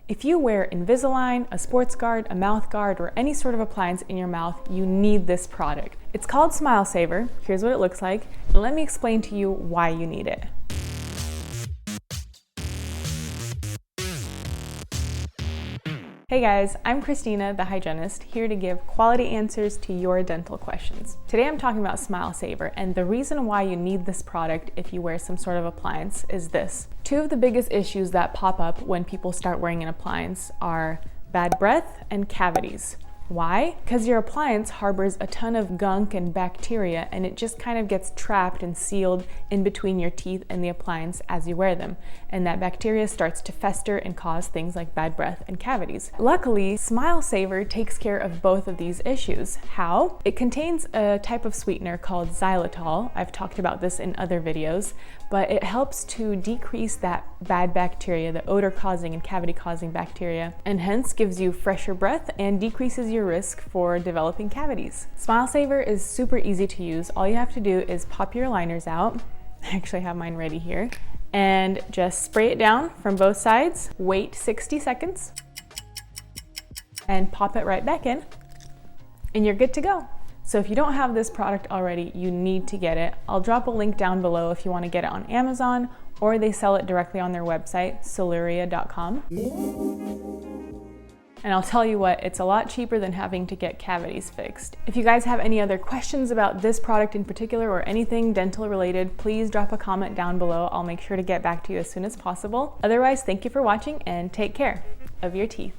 If you wear Invisalign, a sports guard, a mouth guard, or any sort of appliance in your mouth, you need this product. It's called Smile Saver. Here's what it looks like, and let me explain to you why you need it. Hey guys, I'm Christina, the hygienist, here to give quality answers to your dental questions. Today I'm talking about Smile Saver, and the reason why you need this product if you wear some sort of appliance is this. Two of the biggest issues that pop up when people start wearing an appliance are bad breath and cavities. Why? Because your appliance harbors a ton of gunk and bacteria, and it just kind of gets trapped and sealed in between your teeth and the appliance as you wear them. And that bacteria starts to fester and cause things like bad breath and cavities. Luckily, Smile Saver takes care of both of these issues. How? It contains a type of sweetener called xylitol. I've talked about this in other videos, but it helps to decrease that bad bacteria, the odor-causing and cavity-causing bacteria, and hence gives you fresher breath and decreases your risk for developing cavities. Smile Saver is super easy to use. All you have to do is pop your liners out. I actually have mine ready here. And just spray it down from both sides, wait 60 seconds, and pop it right back in, and you're good to go. So if you don't have this product already, you need to get it. I'll drop a link down below if you want to get it on Amazon, or they sell it directly on their website, soluria.com. And I'll tell you what, it's a lot cheaper than having to get cavities fixed. If you guys have any other questions about this product in particular or anything dental related, please drop a comment down below. I'll make sure to get back to you as soon as possible. Otherwise, thank you for watching and take care of your teeth.